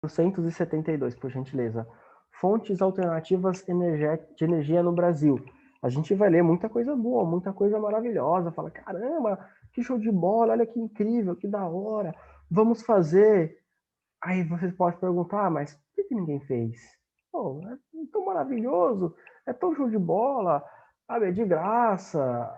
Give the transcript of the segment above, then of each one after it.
472, por gentileza. Fontes alternativas de energia no Brasil. A gente vai ler muita coisa boa, muita coisa maravilhosa. Fala, caramba, que show de bola, olha que incrível, que da hora. Vamos fazer. Aí vocês podem perguntar, mas por que ninguém fez? Pô, é tão maravilhoso, é tão show de bola, sabe, é de graça.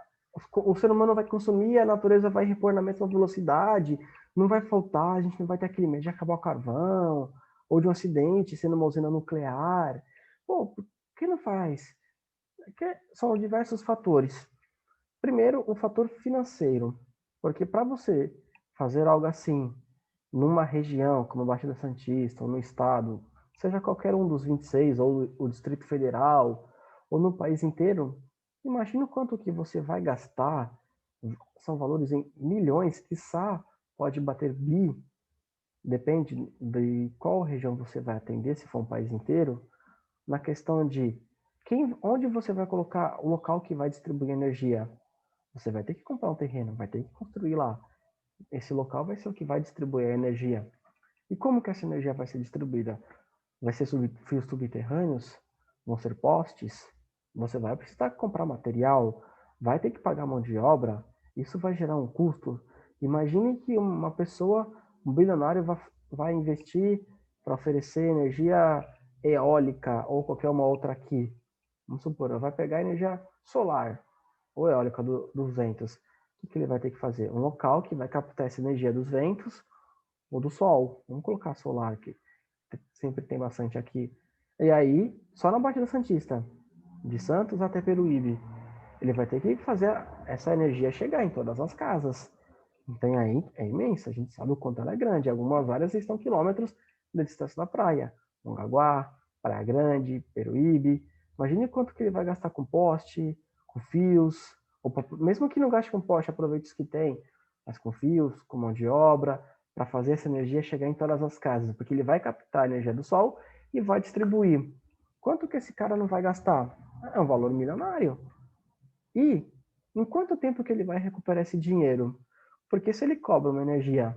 O ser humano vai consumir, a natureza vai repor na mesma velocidade, não vai faltar, a gente não vai ter aquele medo de acabar o carvão, ou de um acidente sendo uma usina nuclear. Pô, por que não faz? Porque são diversos fatores. Primeiro, o fator financeiro, porque para você fazer algo assim numa região como a Baixada Santista, ou no estado, seja qualquer um dos 26, ou o Distrito Federal, ou no país inteiro, imagina o quanto que você vai gastar, são valores em milhões, quiçá pode bater bi, depende de qual região você vai atender, se for um país inteiro, na questão de onde você vai colocar o local que vai distribuir energia. Você vai ter que comprar um terreno, vai ter que construir lá. Esse local vai ser o que vai distribuir a energia. E como que essa energia vai ser distribuída? Vai ser fios subterrâneos? Vão ser postes? Você vai precisar comprar material? Vai ter que pagar mão de obra? Isso vai gerar um custo. Imagine que uma pessoa, um bilionário, vai investir para oferecer energia eólica ou qualquer uma outra aqui. Vamos supor, vai pegar energia solar ou eólica dos ventos. O que ele vai ter que fazer? Um local que vai captar essa energia dos ventos ou do sol. Vamos colocar solar, que sempre tem bastante aqui. E aí, só na Baixada Santista, de Santos até Peruíbe, ele vai ter que fazer essa energia chegar em todas as casas. Então aí é imensa, a gente sabe o quanto ela é grande. Algumas áreas estão quilômetros de distância da praia. Mongaguá, Praia Grande, Peruíbe. Imagine quanto que ele vai gastar com poste, com fios, ou mesmo que não gaste com poste, aproveite os que tem, mas com fios, com mão de obra, para fazer essa energia chegar em todas as casas, porque ele vai captar a energia do sol e vai distribuir. Quanto que esse cara não vai gastar? É um valor milionário. E em quanto tempo que ele vai recuperar esse dinheiro? Porque se ele cobra uma energia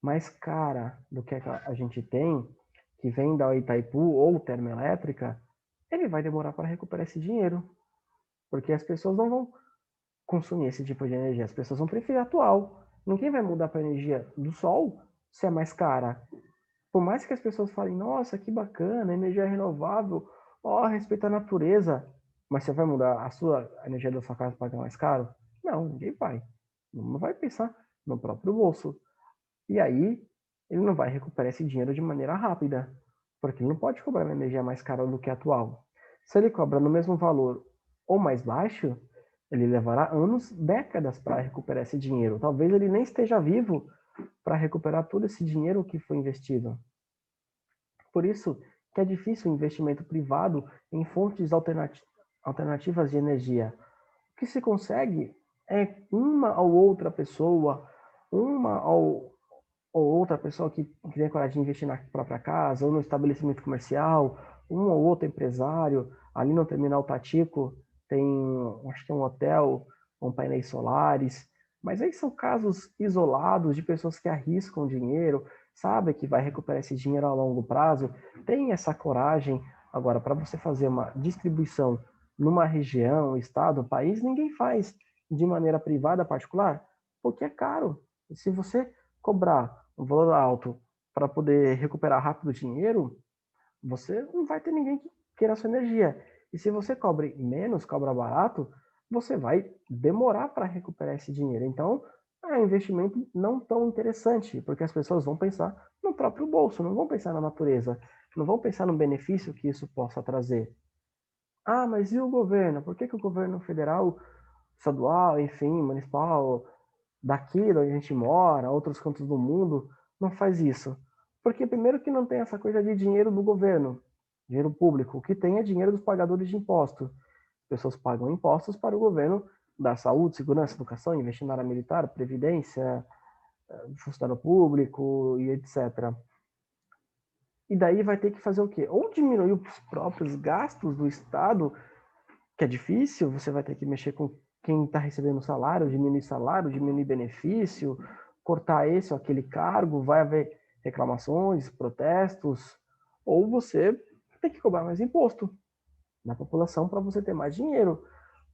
mais cara do que a gente tem, que vem da Itaipu ou termoelétrica, ele vai demorar para recuperar esse dinheiro. Porque as pessoas não vão consumir esse tipo de energia, as pessoas vão preferir a atual. Ninguém vai mudar para a energia do sol se é mais cara. Por mais que as pessoas falem, nossa, que bacana, energia renovável, ó, respeita a natureza, mas você vai mudar a energia da sua casa para pagar mais caro? Não, ninguém vai. Não vai pensar no próprio bolso. E aí, ele não vai recuperar esse dinheiro de maneira rápida, porque ele não pode cobrar uma energia mais cara do que a atual. Se ele cobra no mesmo valor ou mais baixo, ele levará anos, décadas para recuperar esse dinheiro. Talvez ele nem esteja vivo para recuperar todo esse dinheiro que foi investido. Por isso que é difícil o investimento privado em fontes alternativas de energia. O que se consegue é uma ou outra pessoa, uma ou outra pessoa que tem coragem de investir na própria casa, ou no estabelecimento comercial, um ou outro empresário, ali no terminal Tatico tem, acho que é um hotel com painéis solares, mas aí são casos isolados de pessoas que arriscam dinheiro, sabe que vai recuperar esse dinheiro a longo prazo, tem essa coragem. Agora, para você fazer uma distribuição numa região, estado, país, ninguém faz de maneira privada, particular, porque é caro. E se você cobrar um valor alto para poder recuperar rápido o dinheiro, você não vai ter ninguém que queira a sua energia. E se você cobre menos, cobra barato, você vai demorar para recuperar esse dinheiro. Então, é um investimento não tão interessante, porque as pessoas vão pensar no próprio bolso, não vão pensar na natureza, não vão pensar no benefício que isso possa trazer. Ah, mas e o governo? Por que, que o governo federal, estadual, enfim, municipal, daqui de onde a gente mora, outros cantos do mundo, não faz isso? Porque primeiro que não tem essa coisa de dinheiro do governo, dinheiro público. O que tem é dinheiro dos pagadores de impostos. As pessoas pagam impostos para o governo dar saúde, segurança, educação, investir na área militar, previdência, funcionário público e etc. E daí vai ter que fazer o quê? Ou diminuir os próprios gastos do Estado, que é difícil, você vai ter que mexer com quem está recebendo salário, diminuir benefício, cortar esse ou aquele cargo, vai haver reclamações, protestos, ou você tem que cobrar mais imposto na população para você ter mais dinheiro.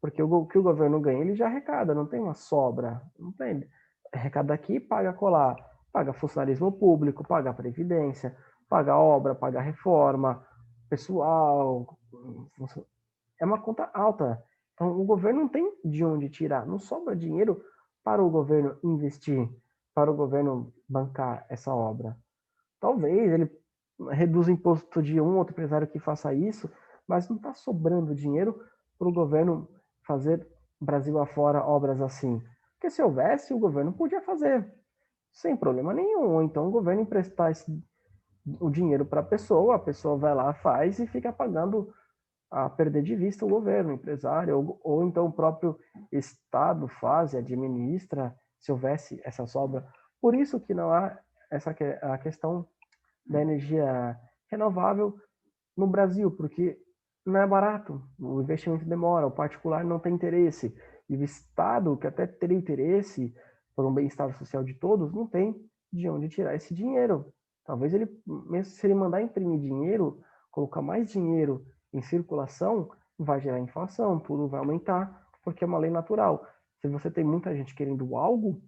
Porque o que o governo ganha, ele já arrecada, não tem uma sobra, não tem. Arrecada aqui, paga colar, paga funcionalismo público, paga previdência, paga obra, paga reforma, pessoal. É uma conta alta. Então, o governo não tem de onde tirar, não sobra dinheiro para o governo investir, para o governo bancar essa obra. Talvez ele reduza o imposto de um outro empresário que faça isso, mas não está sobrando dinheiro para o governo fazer Brasil afora obras assim. Porque se houvesse, o governo podia fazer, sem problema nenhum. Ou então o governo emprestar o dinheiro para a pessoa vai lá, faz e fica pagando a perder de vista o governo, o empresário, ou então o próprio Estado faz e administra, se houvesse essa sobra. Por isso que não há a questão da energia renovável no Brasil, porque não é barato, o investimento demora, o particular não tem interesse, e o Estado, que até teria interesse por um bem-estar social de todos, não tem de onde tirar esse dinheiro. Talvez ele, mesmo se ele mandar imprimir dinheiro, colocar mais dinheiro em circulação, vai gerar inflação, tudo vai aumentar, porque é uma lei natural. Se você tem muita gente querendo algo,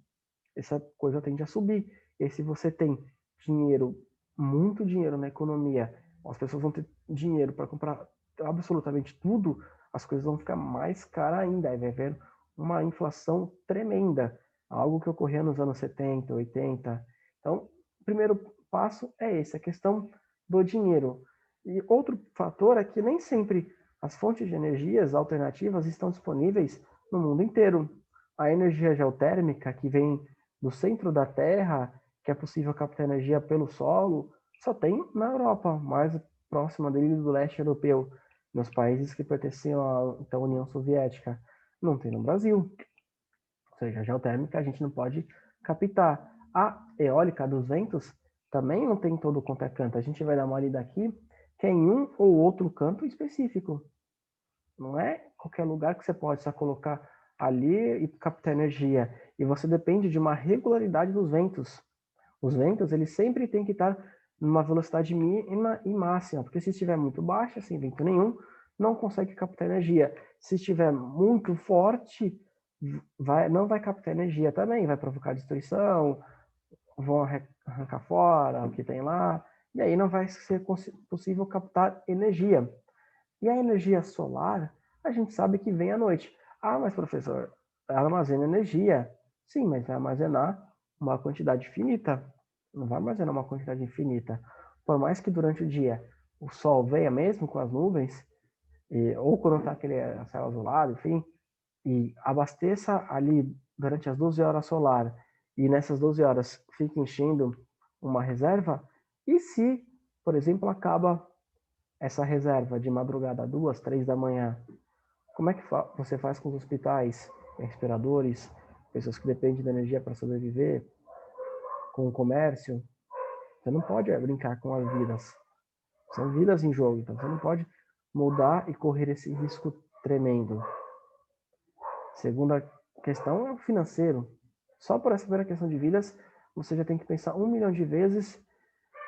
essa coisa tende a subir. E se você tem dinheiro, muito dinheiro na economia, as pessoas vão ter dinheiro para comprar absolutamente tudo, as coisas vão ficar mais caras ainda. Aí vai haver uma inflação tremenda, algo que ocorria nos anos 70, 80. Então, o primeiro passo é esse, a questão do dinheiro. E outro fator é que nem sempre as fontes de energias alternativas estão disponíveis no mundo inteiro. A energia geotérmica, que vem do centro da Terra, que é possível captar energia pelo solo, só tem na Europa, mais próxima dele do leste europeu, nos países que pertenciam à União Soviética. Não tem no Brasil. Ou seja, a geotérmica a gente não pode captar. A eólica dos ventos também não tem todo quanto é canto. A gente vai dar uma lida aqui, que é em um ou outro canto específico. Não é qualquer lugar que você pode só colocar ali e captar energia. E você depende de uma regularidade dos ventos. Os ventos, eles sempre têm que estar numa velocidade mínima e máxima, porque se estiver muito baixa, sem vento nenhum, não consegue captar energia. Se estiver muito forte, não vai captar energia também, vai provocar destruição, vão arrancar fora o que tem lá, e aí não vai ser possível captar energia. E a energia solar, a gente sabe que vem à noite. Ah, mas professor, ela armazena energia. Sim, mas vai armazenar uma quantidade finita. Não vai armazenar uma quantidade infinita. Por mais que durante o dia o sol venha mesmo com as nuvens, ou quando está aquele céu azulado, enfim, e abasteça ali durante as 12 horas solar, e nessas 12 horas fica enchendo uma reserva, e se, por exemplo, acaba essa reserva de madrugada, 2, 3 da manhã, como é que você faz com os hospitais, respiradores, pessoas que dependem da energia para sobreviver, com o comércio? Você não pode brincar com as vidas. São vidas em jogo, então você não pode mudar e correr esse risco tremendo. Segunda questão é o financeiro. Só por essa primeira questão de vidas, você já tem que pensar 1 milhão de vezes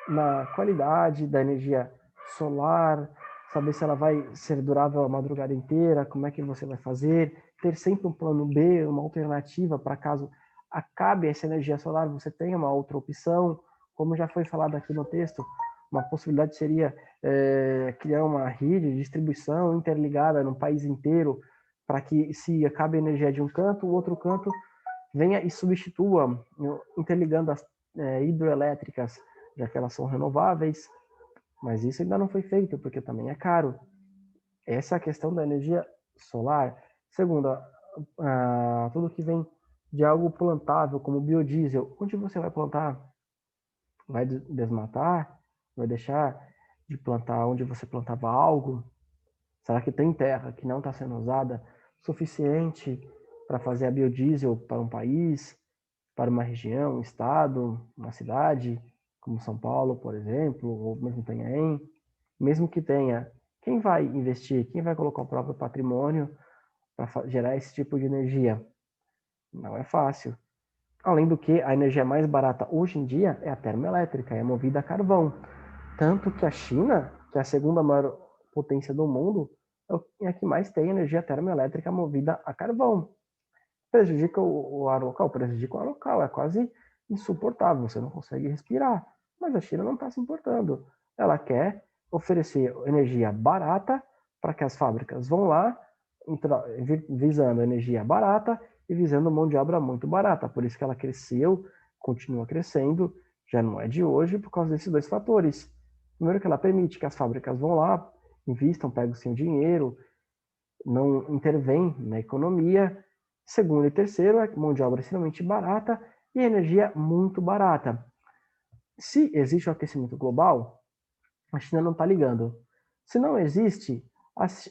na qualidade da energia solar, saber se ela vai ser durável a madrugada inteira, como é que você vai fazer, ter sempre um plano B, uma alternativa para caso acabe essa energia solar, você tenha uma outra opção, como já foi falado aqui no texto, uma possibilidade seria criar uma rede de distribuição interligada no país inteiro, para que se acabe a energia de um canto, o outro canto venha e substitua, interligando as hidroelétricas, já que elas são renováveis, mas isso ainda não foi feito, porque também é caro. Essa é a questão da energia solar. Segunda, tudo que vem de algo plantável, como biodiesel, onde você vai plantar? Vai desmatar? Vai deixar de plantar onde você plantava algo? Será que tem terra que não está sendo usada suficiente para fazer a biodiesel para um país, para uma região, um estado, uma cidade, como São Paulo, por exemplo, ou mesmo Itanhaém? Mesmo que tenha, quem vai investir? Quem vai colocar o próprio patrimônio para gerar esse tipo de energia? Não é fácil. Além do que, a energia mais barata hoje em dia é a termoelétrica, é movida a carvão. Tanto que a China, que é a segunda maior potência do mundo, é a que mais tem energia termoelétrica movida a carvão. Prejudica o ar local? Prejudica o ar local, é quase insuportável, você não consegue respirar. Mas a China não está se importando. Ela quer oferecer energia barata para que as fábricas vão lá, visando energia barata e visando mão de obra muito barata. Por isso que ela cresceu, continua crescendo, já não é de hoje, por causa desses dois fatores. Primeiro que ela permite que as fábricas vão lá, investam, pegam o seu dinheiro, não intervém na economia. Segundo e terceiro, é mão de obra extremamente barata e energia muito barata. Se existe o aquecimento global, a China não está ligando. Se não existe,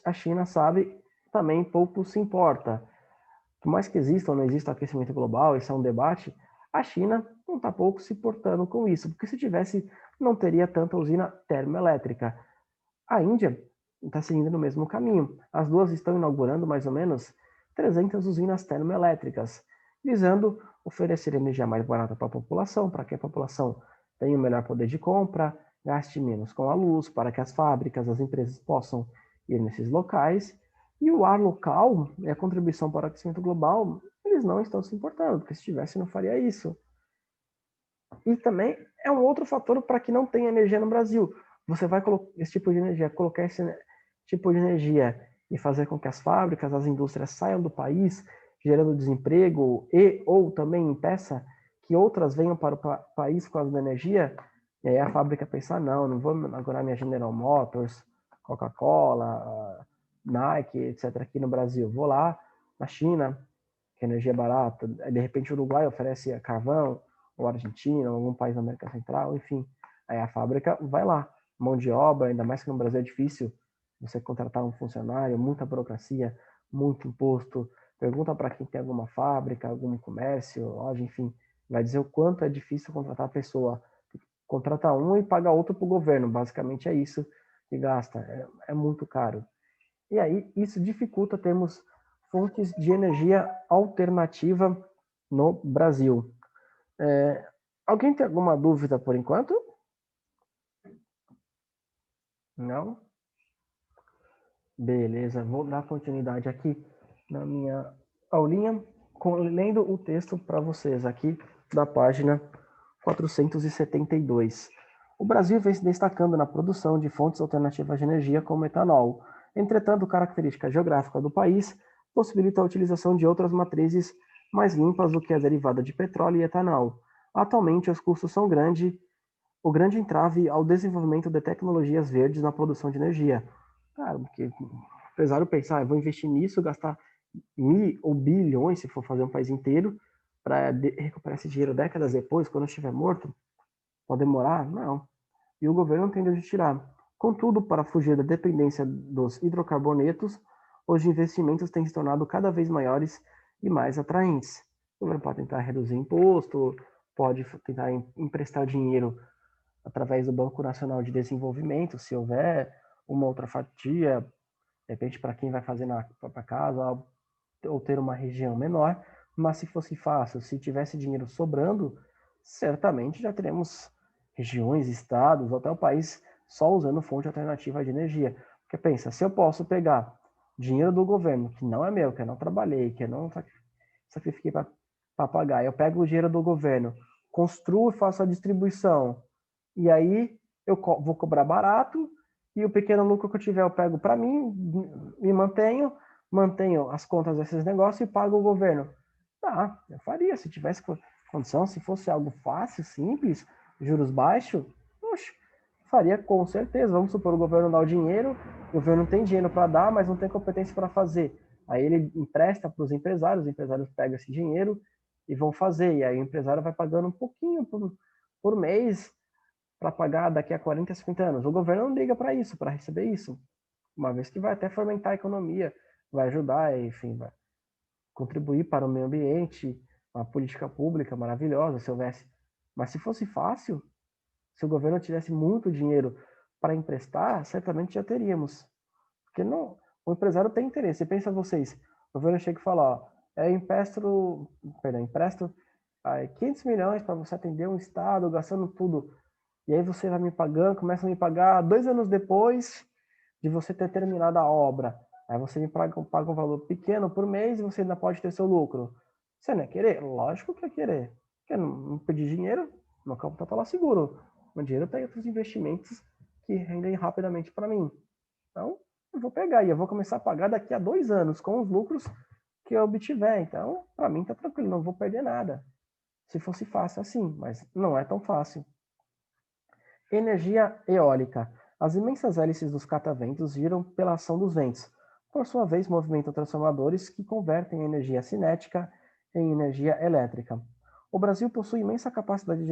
a China sabe, também pouco se importa. Por mais que exista ou não exista aquecimento global, isso é um debate, a China não está pouco se importando com isso, porque se tivesse, não teria tanta usina termoelétrica. A Índia está seguindo no mesmo caminho. As duas estão inaugurando mais ou menos 300 usinas termoelétricas, visando oferecer energia mais barata para a população, para que a população tenha o melhor poder de compra, gaste menos com a luz, para que as fábricas, as empresas possam ir nesses locais. E o ar local e a contribuição para o aquecimento global, eles não estão se importando, porque se tivesse não faria isso. E também é um outro fator para que não tenha energia no Brasil. Você vai colocar esse tipo de energia, colocar esse tipo de energia e fazer com que as fábricas, as indústrias saiam do país, gerando desemprego e ou também impeça que outras venham para o país com a energia, e aí a fábrica pensar, não vou inaugurar minha General Motors, Coca-Cola, Nike, etc. aqui no Brasil. Vou lá na China, que é energia barata, de repente o Uruguai oferece carvão, ou Argentina, ou algum país da América Central, enfim. Aí a fábrica vai lá, mão de obra, ainda mais que no Brasil é difícil você contratar um funcionário, muita burocracia, muito imposto. Pergunta para quem tem alguma fábrica, algum comércio, loja, enfim, vai dizer o quanto é difícil contratar a pessoa. Contrata um e paga outro para o governo, basicamente é isso que gasta, é muito caro. E aí isso dificulta termos fontes de energia alternativa no Brasil. Alguém tem alguma dúvida por enquanto? Não? Beleza, vou dar continuidade aqui na minha aulinha, lendo o texto para vocês aqui da página 472. O Brasil vem se destacando na produção de fontes alternativas de energia como etanol. Entretanto, característica geográfica do país possibilita a utilização de outras matrizes mais limpas do que a derivada de petróleo e etanol. Atualmente, os custos são grandes, o grande entrave ao desenvolvimento de tecnologias verdes na produção de energia. Cara, porque apesar de eu pensar, eu vou investir nisso, gastar mil ou bilhões, se for fazer um país inteiro, para recuperar esse dinheiro décadas depois, quando eu estiver morto, pode demorar? Não. E o governo não tem de onde tirar. Contudo, para fugir da dependência dos hidrocarbonetos, os investimentos têm se tornado cada vez maiores e mais atraentes. O governo pode tentar reduzir imposto, pode tentar emprestar dinheiro através do Banco Nacional de Desenvolvimento, se houver uma outra fatia, de repente para quem vai fazer na própria casa, ou ter uma região menor, mas se fosse fácil, se tivesse dinheiro sobrando, certamente já teremos regiões, estados, ou até o país só usando fonte alternativa de energia. Porque pensa, se eu posso pegar dinheiro do governo, que não é meu, que eu não trabalhei, que eu não sacrifiquei para pagar, eu pego o dinheiro do governo, construo e faço a distribuição, e aí eu vou cobrar barato, e o pequeno lucro que eu tiver eu pego para mim, me mantenho as contas desses negócios e pago o governo. Tá, eu faria, se tivesse condição, se fosse algo fácil, simples, juros baixos, poxa, faria com certeza. Vamos supor, o governo dá o dinheiro, o governo tem dinheiro para dar, mas não tem competência para fazer. Aí ele empresta para os empresários pegam esse dinheiro e vão fazer. E aí o empresário vai pagando um pouquinho por mês para pagar daqui a 40, 50 anos. O governo não liga para isso, para receber isso. Uma vez que vai até fomentar a economia, vai ajudar, enfim, vai contribuir para o meio ambiente, uma política pública maravilhosa, se houvesse. Mas se fosse fácil, se o governo tivesse muito dinheiro para emprestar, certamente já teríamos. Porque não, o empresário tem interesse. Pensa vocês, o governo chega e fala, ó, empresto aí 500 milhões para você atender um estado, gastando tudo. E aí você vai me pagando, começa a me pagar 2 anos depois de você ter terminado a obra. Aí você me paga um valor pequeno por mês e você ainda pode ter seu lucro. Você não é querer? Lógico que é querer. Quer não pedir dinheiro? Meu campo está lá seguro. O dinheiro está em outros investimentos que rendem rapidamente para mim. Então, eu vou pegar e eu vou começar a pagar daqui a 2 anos com os lucros que eu obtiver. Então, para mim tá tranquilo, não vou perder nada. Se fosse fácil assim, mas não é tão fácil. Energia eólica. As imensas hélices dos cataventos giram pela ação dos ventos. Por sua vez, movimentam transformadores que convertem a energia cinética em energia elétrica. O Brasil possui imensa capacidade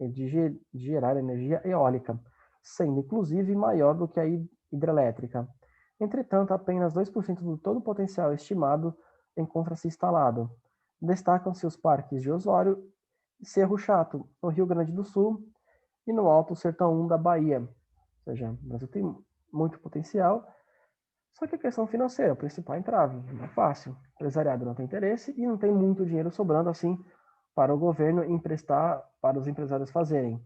de gerar energia eólica, sendo inclusive maior do que a hidrelétrica. Entretanto, apenas 2% do todo o potencial estimado encontra-se instalado. Destacam-se os parques de Osório e Cerro Chato, no Rio Grande do Sul, e no Alto Sertão 1 da Bahia. Ou seja, o Brasil tem muito potencial, só que a questão financeira, o principal entrave, não é fácil. O empresariado não tem interesse e não tem muito dinheiro sobrando assim para o governo emprestar para os empresários fazerem.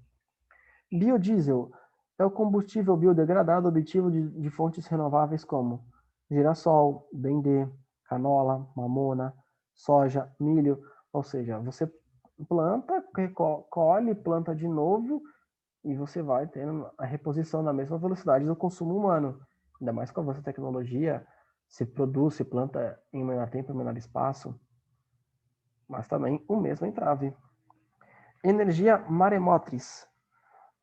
Biodiesel é o combustível biodegradado obtido de fontes renováveis como girassol, dendê, canola, mamona, soja, milho. Ou seja, você planta, colhe, planta de novo e você vai tendo a reposição na mesma velocidade do consumo humano. Ainda mais com a avanço da tecnologia, se produz, se planta em menor tempo, em menor espaço, mas também o mesmo entrave. Energia maremotriz.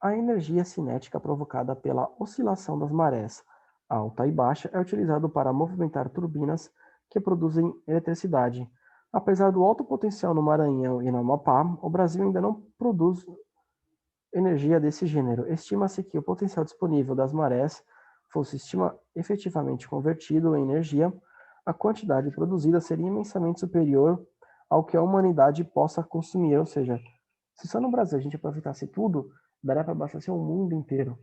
A energia cinética provocada pela oscilação das marés alta e baixa é utilizada para movimentar turbinas que produzem eletricidade. Apesar do alto potencial no Maranhão e no Amapá, o Brasil ainda não produz energia desse gênero. Estima-se que o potencial disponível das marés fosse efetivamente convertido em energia, a quantidade produzida seria imensamente superior ao que a humanidade possa consumir. Ou seja, se só no Brasil a gente aproveitasse tudo, daria para abastecer o mundo inteiro.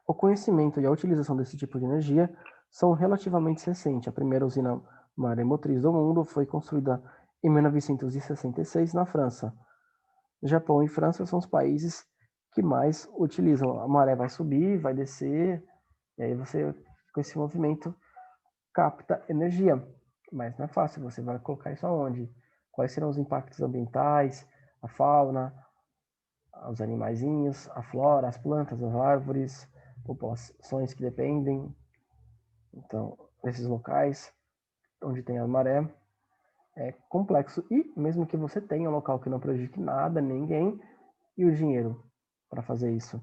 O conhecimento e a utilização desse tipo de energia são relativamente recentes. A primeira usina maremotriz do mundo foi construída em 1966 na França. Japão e França são os países que mais utilizam. A maré vai subir, vai descer, e aí você, com esse movimento, capta energia. Mas não é fácil, você vai colocar isso aonde? Quais serão os impactos ambientais, a fauna, os animaizinhos, a flora, as plantas, as árvores, populações que dependem. Então, nesses locais onde tem a maré, é complexo. E mesmo que você tenha um local que não prejudique nada, ninguém, e o dinheiro para fazer isso?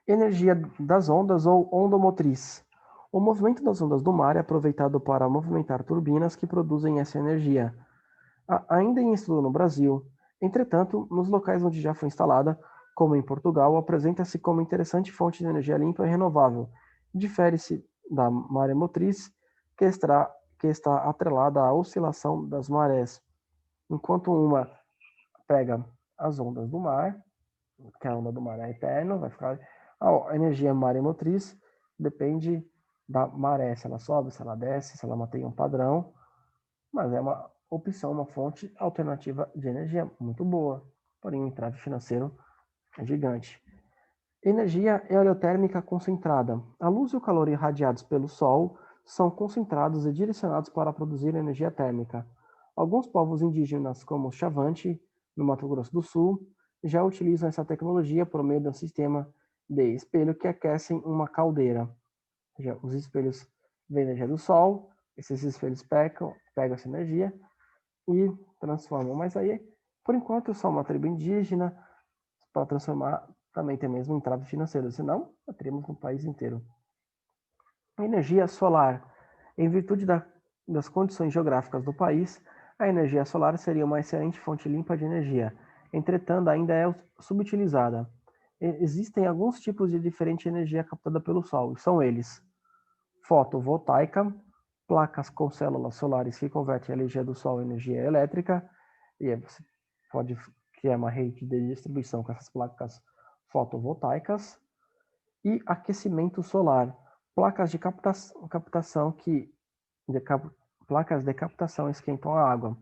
Energia das ondas ou ondomotriz. O movimento das ondas do mar é aproveitado para movimentar turbinas que produzem essa energia. Ainda em estudo no Brasil, entretanto, nos locais onde já foi instalada, como em Portugal, apresenta-se como interessante fonte de energia limpa e renovável. Difere-se da maremotriz, que está atrelada à oscilação das marés. Enquanto uma pega as ondas do mar, que a onda do mar é eterna, vai ficar. A energia maremotriz depende da maré, se ela sobe, se ela desce, se ela mantém um padrão, mas é uma opção, uma fonte alternativa de energia muito boa, porém o entrave financeiro é gigante. Energia heliotérmica concentrada. A luz e o calor irradiados pelo Sol são concentrados e direcionados para produzir energia térmica. Alguns povos indígenas, como o Chavante, no Mato Grosso do Sul, já utilizam essa tecnologia por meio de um sistema de espelho que aquecem uma caldeira. Os espelhos vêm da energia do Sol, esses espelhos pegam essa energia e transformam. Mas aí, por enquanto, só uma tribo indígena para transformar também tem mesmo um entrave financeiro, senão teríamos no país inteiro. Energia solar. Em virtude das condições geográficas do país, a energia solar seria uma excelente fonte limpa de energia. Entretanto, ainda é subutilizada. Existem alguns tipos de diferente energia captada pelo Sol, e são eles: fotovoltaica, placas com células solares que convertem a energia do Sol em energia elétrica, e aí você pode criar uma rede de distribuição com essas placas fotovoltaicas, e aquecimento solar, placas de captação placas de captação esquentam a água.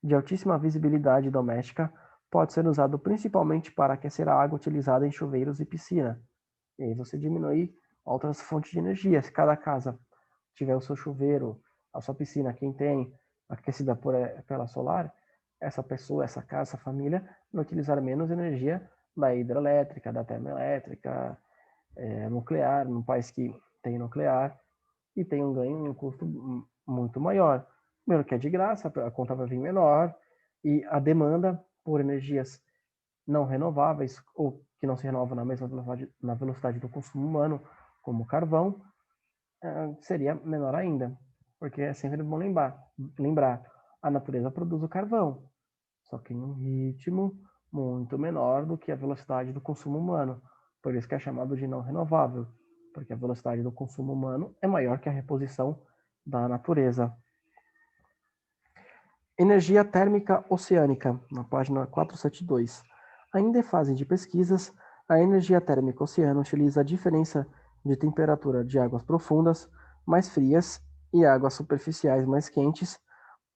De altíssima visibilidade doméstica, pode ser usado principalmente para aquecer a água utilizada em chuveiros e piscina. E aí você diminui outras fontes de energia. Se cada casa tiver o seu chuveiro, a sua piscina, quem tem aquecida pela solar, essa pessoa, essa casa, essa família vai utilizar menos energia da hidrelétrica, da termoelétrica, nuclear, num país que tem nuclear, e tem um ganho, um custo muito maior. Primeiro que é de graça, a conta vai vir menor, e a demanda por energias não renováveis, ou que não se renovam na mesma velocidade, na velocidade do consumo humano, como o carvão, seria menor ainda. Porque é sempre bom lembrar, a natureza produz o carvão, só que em um ritmo muito menor do que a velocidade do consumo humano. Por isso que é chamado de não renovável, porque a velocidade do consumo humano é maior que a reposição da natureza. Energia térmica oceânica, na página 472. Ainda em fase de pesquisas, a energia térmica oceânica utiliza a diferença de temperatura de águas profundas mais frias e águas superficiais mais quentes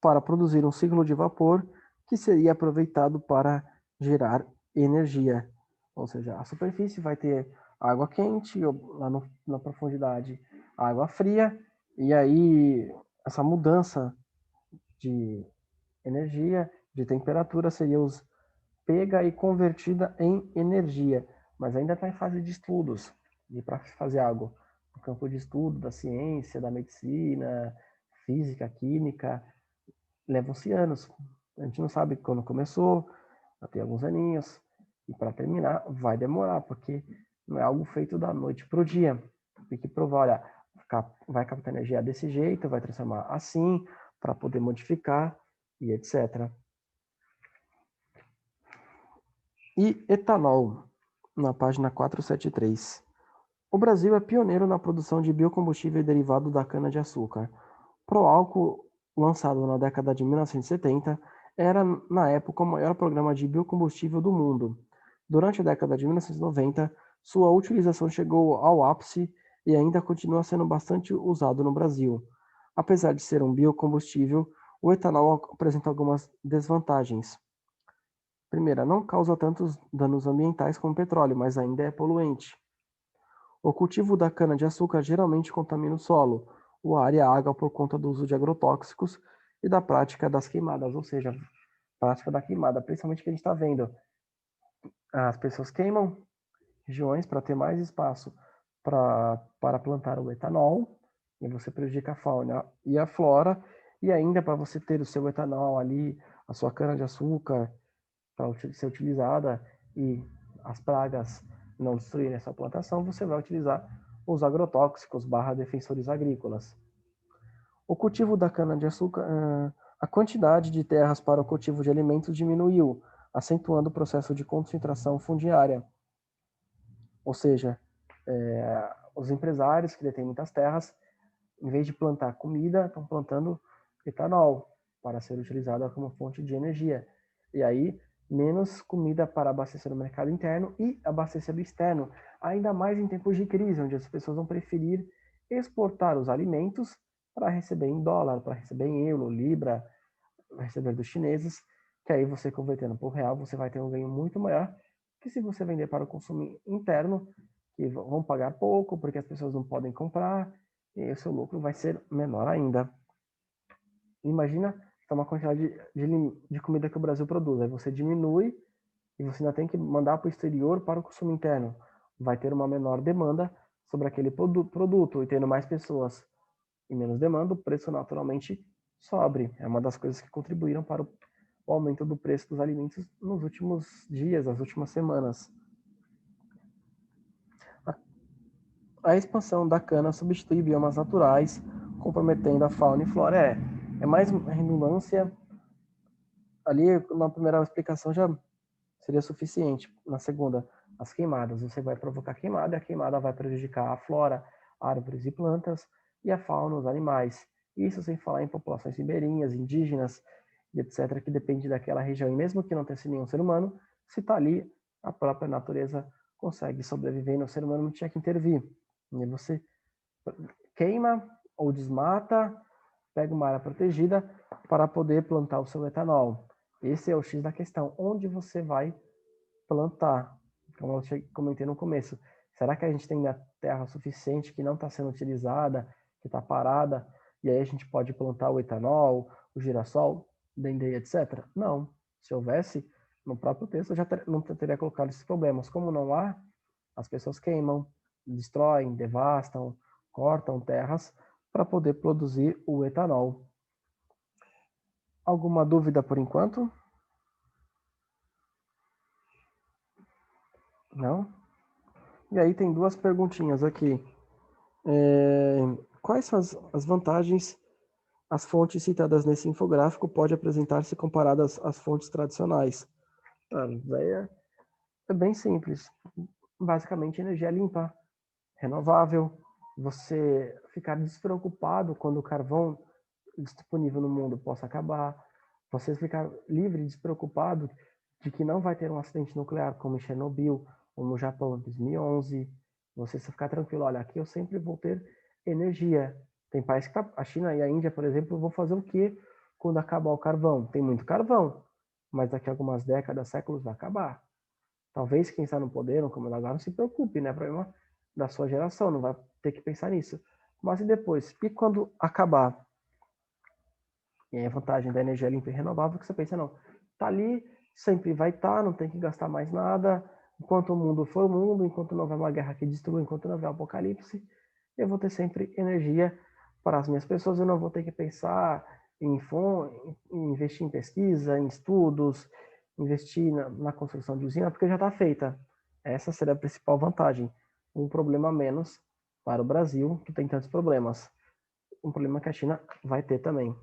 para produzir um ciclo de vapor que seria aproveitado para gerar energia. Ou seja, a superfície vai ter água quente, lá na profundidade água fria, e aí essa mudança de energia, de temperatura, seria pega e convertida em energia, mas ainda está em fase de estudos, e para fazer algo no campo de estudo da ciência, da medicina, física, química, levam-se anos. A gente não sabe quando começou, vai ter alguns aninhos, e para terminar vai demorar, porque não é algo feito da noite para o dia. Tem que provar, olha, vai captar energia desse jeito, vai transformar assim, para poder modificar, e etc. E etanol, na página 473. O Brasil é pioneiro na produção de biocombustível derivado da cana-de-açúcar. Proálcool, lançado na década de 1970, era, na época, o maior programa de biocombustível do mundo. Durante a década de 1990, sua utilização chegou ao ápice e ainda continua sendo bastante usado no Brasil. Apesar de ser um biocombustível, o etanol apresenta algumas desvantagens. Primeira, não causa tantos danos ambientais como o petróleo, mas ainda é poluente. O cultivo da cana-de-açúcar geralmente contamina o solo, o ar e a água por conta do uso de agrotóxicos e da prática das queimadas, ou seja, prática da queimada, principalmente que a gente está vendo. As pessoas queimam regiões para ter mais espaço para plantar o etanol, e você prejudica a fauna e a flora, e ainda para você ter o seu etanol ali, a sua cana-de-açúcar, para ser utilizada e as pragas não destruírem essa plantação, você vai utilizar os agrotóxicos / defensores agrícolas. O cultivo da cana-de-açúcar, a quantidade de terras para o cultivo de alimentos diminuiu, acentuando o processo de concentração fundiária. Ou seja, os empresários que detêm muitas terras, em vez de plantar comida, estão plantando etanol para ser utilizada como fonte de energia. E aí, menos comida para abastecer o mercado interno e abastecer o externo, ainda mais em tempos de crise, onde as pessoas vão preferir exportar os alimentos para receber em dólar, para receber em euro, libra, receber dos chineses, que aí você convertendo por real, você vai ter um ganho muito maior que se você vender para o consumo interno, que vão pagar pouco, porque as pessoas não podem comprar, e o seu lucro vai ser menor ainda. Imagina uma quantidade de comida que o Brasil produz, aí você diminui e você ainda tem que mandar para o exterior para o consumo interno. Vai ter uma menor demanda sobre aquele produto, e tendo mais pessoas e menos demanda, o preço naturalmente sobe. É uma das coisas que contribuíram para o aumento do preço dos alimentos nos últimos dias, nas últimas semanas. A expansão da cana substitui biomas naturais, comprometendo a fauna e flora. É mais redundância. Ali, na primeira explicação, já seria suficiente. Na segunda, as queimadas. Você vai provocar queimada, e a queimada vai prejudicar a flora, árvores e plantas, e a fauna, os animais. Isso sem falar em populações ribeirinhas, indígenas, e etc., que depende daquela região. E mesmo que não tenha nenhum ser humano, se está ali, a própria natureza consegue sobreviver e o ser humano não tinha que intervir. E você queima ou desmata pega uma área protegida para poder plantar o seu etanol. Esse é o X da questão. Onde você vai plantar? Como eu comentei no começo. Será que a gente tem terra suficiente que não está sendo utilizada, que está parada, e aí a gente pode plantar o etanol, o girassol, dendê, etc? Não. Se houvesse, no próprio texto eu já não teria colocado esses problemas. Como não há, as pessoas queimam, destroem, devastam, cortam terras para poder produzir o etanol. Alguma dúvida por enquanto? Não? E aí tem duas perguntinhas aqui. Quais são as vantagens as fontes citadas nesse infográfico podem apresentar-se comparadas às fontes tradicionais? É bem simples. Basicamente, energia limpa, renovável, você ficar despreocupado quando o carvão disponível no mundo possa acabar, você ficar livre e despreocupado de que não vai ter um acidente nuclear como em Chernobyl ou no Japão em 2011, você ficar tranquilo, olha, aqui eu sempre vou ter energia. Tem países que a China e a Índia, por exemplo, vão fazer o quê quando acabar o carvão? Tem muito carvão, mas daqui a algumas décadas, séculos vai acabar. Talvez quem está no poder, no comando agora, não se preocupe, né? Problema da sua geração, não vai ter que pensar nisso. Mas e depois? E quando acabar? E aí a vantagem da energia limpa e renovável, que você pensa, não, tá ali, sempre vai estar, não tem que gastar mais nada, enquanto o mundo for o mundo, enquanto não houver uma guerra que destrua, enquanto não houver um apocalipse, eu vou ter sempre energia para as minhas pessoas, eu não vou ter que pensar em investir em pesquisa, em estudos, investir na construção de usina, porque já está feita. Essa seria a principal vantagem. Um problema a menos para o Brasil, que tem tantos problemas. Um problema que a China vai ter também.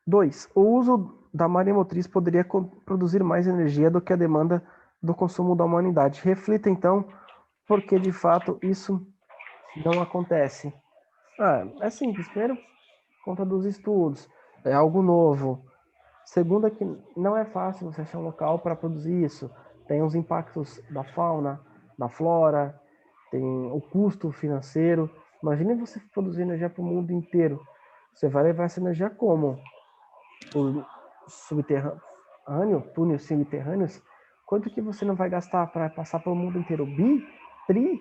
2. O uso da maremotriz poderia produzir mais energia do que a demanda do consumo da humanidade. Reflita, então, por que, de fato, isso não acontece. É simples. Primeiro, conta dos estudos. É algo novo. Segundo, é que não é fácil você achar um local para produzir isso. Tem os impactos da fauna, da flora, tem o custo financeiro. Imagine você produzir energia para o mundo inteiro. Você vai levar essa energia como? Por subterrâneo, túneis subterrâneos, quanto que você não vai gastar para passar pelo mundo inteiro? Bi? Tri?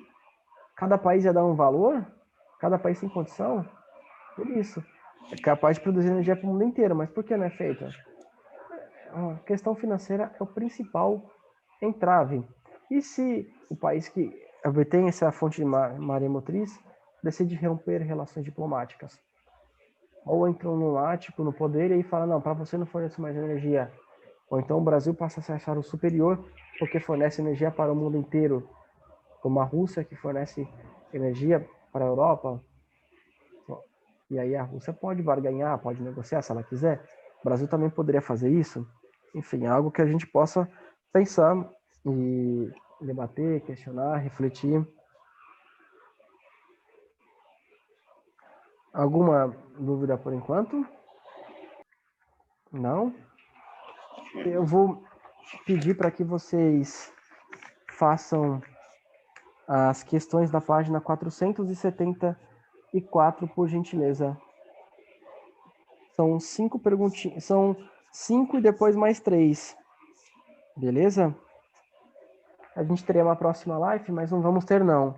Cada país ia dar um valor? Cada país tem condição? Por isso. É capaz de produzir energia para o mundo inteiro, mas por que não é feito? A questão financeira é o principal entrave. E se o país que obtém essa fonte de maremotriz decide romper relações diplomáticas? Ou entra um lunático no poder e aí fala, não, para você não fornece mais energia. Ou então o Brasil passa a se achar o superior porque fornece energia para o mundo inteiro, como a Rússia que fornece energia para a Europa. E aí a Rússia pode barganhar, pode negociar se ela quiser. O Brasil também poderia fazer isso. Enfim, é algo que a gente possa pensar e debater, questionar, refletir. Alguma dúvida por enquanto? Não? Eu vou pedir para que vocês façam as questões da página 474, por gentileza. São 5 perguntinhas, são 5 e depois mais 3. Beleza? A gente teria uma próxima live, mas não vamos ter não.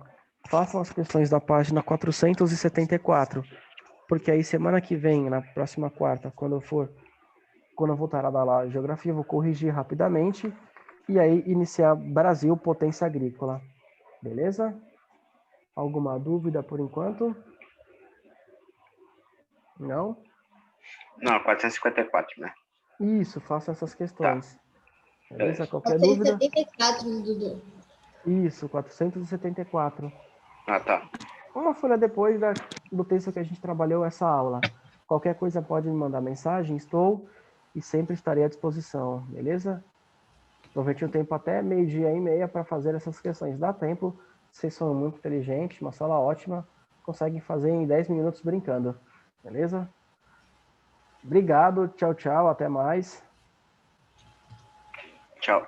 Façam as questões da página 474, porque aí semana que vem, na próxima quarta, quando eu voltar a dar lá geografia, eu vou corrigir rapidamente e aí iniciar Brasil, potência agrícola. Beleza? Alguma dúvida por enquanto? Não? Não, 454, né? Isso, faça essas questões. Tá. Beleza? Qualquer dúvida? 474, Dudu. Isso, 474. Ah, tá. Uma folha depois do texto que a gente trabalhou essa aula. Qualquer coisa pode me mandar mensagem, estou e sempre estarei à disposição, beleza? Aproveite o tempo até meio-dia e meia para fazer essas questões. Dá tempo, vocês são muito inteligentes, uma sala ótima, conseguem fazer em 10 minutos brincando, beleza? Obrigado, tchau, tchau, até mais. Tchau.